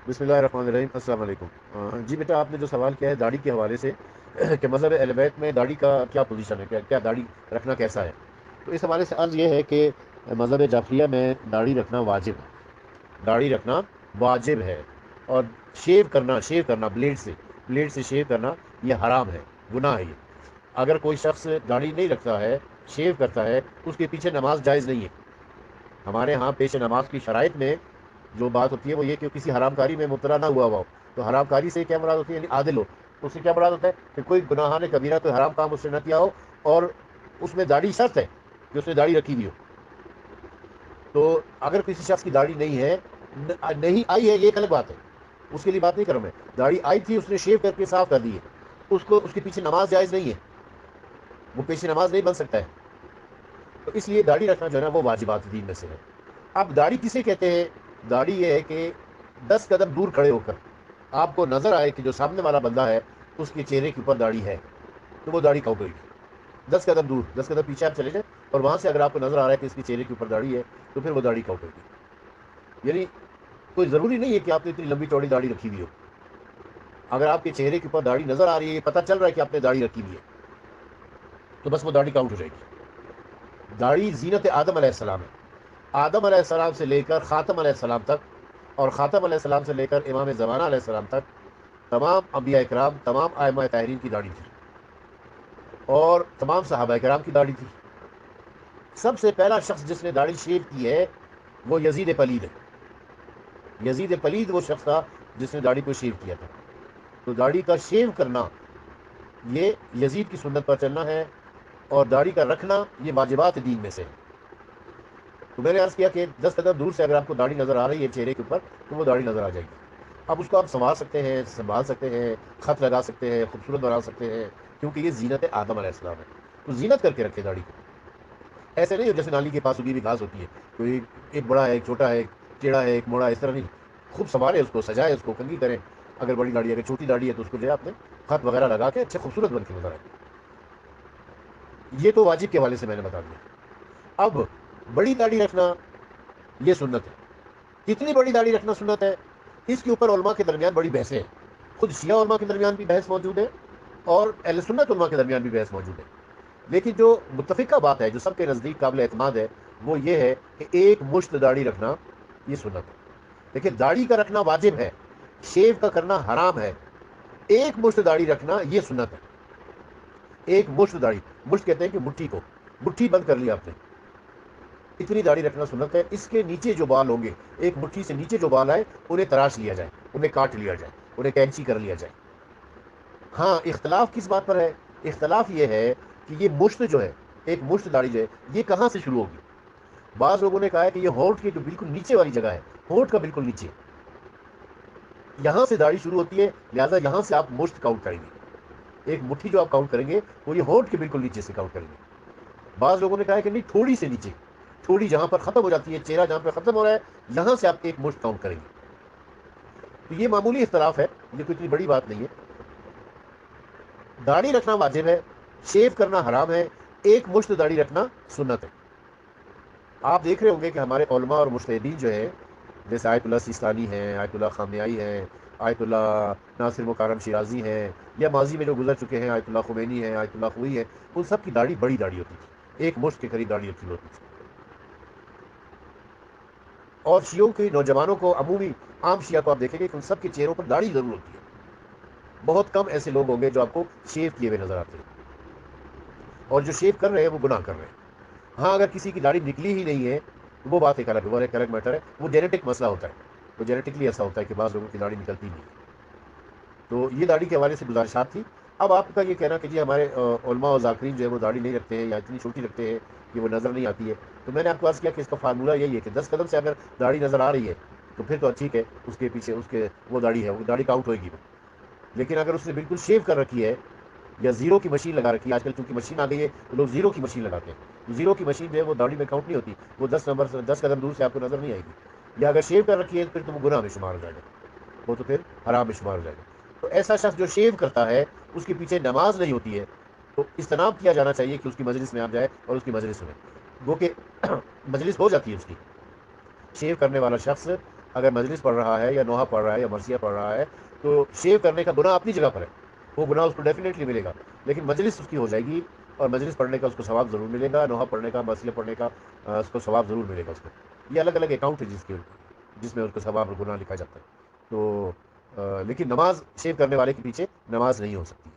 بسم اللہ الرحمن الرحیم، السلام علیکم۔ جی بیٹا، آپ نے جو سوال کیا ہے داڑھی کے حوالے سے کہ مذہب اہل بیت میں داڑھی کا کیا پوزیشن ہے، کیا داڑھی رکھنا کیسا ہے، تو اس حوالے سے عرض یہ ہے کہ مذہب جعفریہ میں داڑھی رکھنا واجب ہے، داڑھی رکھنا واجب ہے، اور شیو کرنا بلیڈ سے شیو کرنا یہ حرام ہے، گناہ ہے یہ۔ اگر کوئی شخص داڑھی نہیں رکھتا ہے، شیو کرتا ہے، اس کے پیچھے نماز جائز نہیں ہے۔ ہمارے ہاں پیش نماز کی شرائط میں جو بات ہوتی ہے وہ یہ کہ کسی حرام کاری میں مبتلا نہ ہوا ہو۔ تو حرام کاری سے کیا مراد ہوتی ہے؟ یعنی عادل ہو۔ تو اس سے کیا مراد ہوتا ہے کہ کوئی گناہان کبیرہ، کوئی حرام کام اس نے نہ کیا ہو، اور اس میں داڑھی شرط ہے کہ اس نے داڑھی رکھی ہوئی ہو۔ تو اگر کسی شخص کی داڑھی نہیں ہے، نہیں آئی ہے، یہ ایک الگ بات ہے، اس کے لیے بات نہیں کروں میں۔ داڑھی آئی تھی، اس نے شیو کر کے صاف کر دی ہے، اس کے پیچھے نماز جائز نہیں ہے، وہ پیچھے نماز نہیں بن سکتا ہے۔ تو اس لیے داڑھی رکھنا جو ہے نا وہ واجبات دین میں سے ہے۔ اب داڑھی کسے کہتے ہیں؟ داڑھی یہ ہے کہ 10 قدم دور کھڑے ہو کر آپ کو نظر آئے کہ جو سامنے والا بندہ ہے اس کے چہرے کے اوپر داڑھی ہے، تو وہ داڑھی کاؤنٹ ہوئے گی۔ 10 قدم دور، 10 قدم پیچھے آپ چلے جائیں اور وہاں سے اگر آپ کو نظر آ رہا ہے کہ اس کے چہرے کے اوپر داڑھی ہے، تو پھر وہ داڑھی کاؤنٹ ہوگی۔ یعنی کوئی ضروری نہیں ہے کہ آپ نے اتنی لمبی چوڑی داڑھی رکھی ہوئی ہو۔ اگر آپ کے چہرے کے اوپر داڑھی نظر آ رہی ہے، پتہ چل رہا ہے کہ آپ نے داڑھی رکھی ہوئی ہے، تو بس وہ داڑھی کاؤنٹ ہو جائے گی۔ داڑھی زینت آدم علیہ السلام ہے۔ آدم علیہ السلام سے لے کر خاتم علیہ السلام تک، اور خاتم علیہ السلام سے لے کر امام زمانہ علیہ السلام تک، تمام انبیاء کرام، تمام ائمہ طاہرین کی داڑھی تھی، اور تمام صحابہ کرام کی داڑھی تھی۔ سب سے پہلا شخص جس نے داڑھی شیو کی ہے وہ یزید پلید ہے۔ یزید پلید وہ شخص تھا جس نے داڑھی کو شیو کیا تھا۔ تو داڑھی کا شیو کرنا یہ یزید کی سنت پر چلنا ہے، اور داڑھی کا رکھنا یہ واجبات دین میں سے ہے۔ تو میں نے عرض کیا کہ 10 قدم دور سے اگر آپ کو داڑھی نظر آ رہی ہے چہرے کے اوپر، تو وہ داڑھی نظر آ جائے گی۔ اب اس کو آپ سنوار سکتے ہیں، سنبھال سکتے ہیں، خط لگا سکتے ہیں، خوبصورت بنا سکتے ہیں، کیونکہ یہ زینت آدم علیہ السلام ہے۔ تو زینت کر کے رکھے داڑھی کو، ایسے نہیں ہو جیسے نالی کے پاس اگی ہوئی گھاس ہوتی ہے، کوئی ایک بڑا ہے، ایک چھوٹا ہے، ایک ٹیڑھا ہے، ایک موڑا ہے، اس طرح نہیں۔ خوب سنوارے اس کو، سجائے اس کو، کنگھی کریں۔ اگر بڑی داڑھی ہے، اگر چھوٹی داڑھی ہے تو اس کو جو ہے آپ نے خط وغیرہ لگا کے اچھے خوبصورت بن کے نظر آئے۔ یہ تو واجب کے حوالے سے میں نے بتا دیا۔ اب بڑی داڑھی رکھنا یہ سنت ہے۔ کتنی بڑی داڑھی رکھنا سنت ہے، اس کے اوپر علماء کے درمیان بڑی بحثیں ہیں۔ خود شیعہ علماء کے درمیان بھی بحث موجود ہے، اور اہل سنت علماء کے درمیان بھی بحث موجود ہے۔ لیکن جو متفقہ بات ہے، جو سب کے نزدیک قابل اعتماد ہے، وہ یہ ہے کہ ایک مشت داڑھی رکھنا یہ سنت ہے۔ لیکن داڑھی کا رکھنا واجب ہے، شیو کا کرنا حرام ہے۔ ایک مشت داڑھی رکھنا یہ سنت ہے۔ ایک مشت داڑھی، مشت کہتے ہیں کہ مٹھی کو، مٹھی بند کر لیا آپ نے، اتنی داڑھی رکھنا سنت ہے۔ اس کے نیچے جو بال ہوں گے، ایک مٹھی سے نیچے جو بال آئے انہیں تراش لیا جائے، انہیں کاٹ لیا جائے، انہیں کینچی کر لیا جائے۔ ہاں، اختلاف کس بات پر ہے؟ اختلاف یہ ہے کہ یہ مشت جو ہے، ایک مشت داڑھی جو ہے، یہ کہاں سے شروع ہوگی؟ بعض لوگوں نے کہا ہے کہ یہ ہونٹ کی جو بالکل نیچے والی جگہ ہے، ہونٹ کا بالکل نیچے، یہاں سے داڑھی شروع ہوتی ہے، لہٰذا یہاں سے آپ مشت کاؤنٹ کریں گے۔ ایک مٹھی جو آپ کاؤنٹ کریں گے وہ یہ ہونٹ کے بالکل نیچے سے کاؤنٹ کریں گے۔ بعض لوگوں نے کہا ہے کہ نہیں، تھوڑی سے نیچے، تھوڑی جہاں پر ختم ہو جاتی ہے، چہرہ جہاں پہ ختم ہو رہا ہے، یہاں سے آپ ایک مشت کاؤنٹ کریں گے۔ تو یہ معمولی اختلاف ہے، یہ کوئی اتنی بڑی بات نہیں ہے۔ داڑھی رکھنا واجب ہے، شیو کرنا حرام ہے، ایک مشت داڑھی رکھنا سنت ہے۔ آپ دیکھ رہے ہوں گے کہ ہمارے علماء اور مجتہدین جو ہیں، جیسے آیت اللہ سیستانی ہیں، آیت اللہ خامنہئی ہیں، آیت اللہ ناصر مکارم شیرازی ہیں، یا ماضی میں جو گزر چکے ہیں، آیت اللہ خمینی ہیں، آیت اللہ خوئی ہیں، ان سب کی داڑھی بڑی داڑھی ہوتی تھی، ایک مشت کے قریب داڑھی رکھی ہوتی تھی۔ اور شیعوں کے نوجوانوں کو، عمومی عام شیعہ کو آپ دیکھیں گے کہ ان سب کے چہروں پر داڑھی ضرور ہوتی ہے۔ بہت کم ایسے لوگ ہوں گے جو آپ کو شیو کیے ہوئے نظر آتے ہیں، اور جو شیو کر رہے ہیں وہ گناہ کر رہے ہیں۔ ہاں، اگر کسی کی داڑھی نکلی ہی نہیں ہے تو وہ بات ایک الگ ہے، وہ ایک الگ میٹر ہے، وہ جینیٹک مسئلہ ہوتا ہے، وہ جینیٹکلی ایسا ہوتا ہے کہ بعض لوگوں کی داڑھی نکلتی نہیں ہے۔ تو یہ داڑھی کے حوالے سے گزارشات تھی۔ اب آپ کا یہ کہنا کہ جی ہمارے علماء و ذاکرین جو ہے وہ داڑھی نہیں رکھتے ہیں، یا اتنی چھوٹی رکھتے ہیں کہ وہ نظر نہیں آتی ہے، تو میں نے آپ کو عرض کیا کہ اس کا فارمولہ یہی ہے کہ 10 قدم سے اگر داڑھی نظر آ رہی ہے تو پھر تو ٹھیک ہے، اس کے پیچھے اس کے وہ داڑھی ہے، وہ داڑھی کاؤنٹ ہوئے گی وہ۔ لیکن اگر اس نے بالکل شیو کر رکھی ہے، یا زیرو کی مشین لگا رکھی ہے، آج کل چونکہ مشین آ گئی ہے تو لوگ زیرو کی مشین لگاتے ہیں، زیرو کی مشین جو ہے وہ داڑھی میں کاؤنٹ نہیں ہوتی، وہ 10 قدم دور سے آپ کو نظر نہیں آئے گی۔ یا اگر شیو کر رکھی ہے پھر تو وہ گناہ میں شمار ہو جائے گا، وہ تو پھر حرام میں شمار ہو جائے گا۔ تو ایسا شخص جو شیو کرتا ہے، اس کے پیچھے نماز نہیں ہوتی ہے، تو اجتناب کیا جانا چاہیے کہ اس کی مجلس میں آپ جائے اور اس کی مجلس سنیں، وہ کہ مجلس ہو جاتی ہے اس کی، شیو کرنے والا شخص اگر مجلس پڑھ رہا ہے یا نوحہ پڑھ رہا ہے یا مرثیہ پڑھ رہا ہے تو شیو کرنے کا گناہ اپنی جگہ پر ہے، وہ گناہ اس کو ڈیفینیٹلی ملے گا، لیکن مجلس اس کی ہو جائے گی اور مجلس پڑھنے کا اس کو ثواب ضرور ملے گا، نوحہ پڑھنے کا، مرثیہ پڑھنے کا اس کو ثواب ضرور ملے گا اس کو۔ یہ الگ الگ اکاؤنٹ ہے جس میں اس کو ثواب اور گناہ لکھا جاتا ہے۔ تو لیکن نماز شیو کرنے والے کے پیچھے نماز نہیں ہو سکتی۔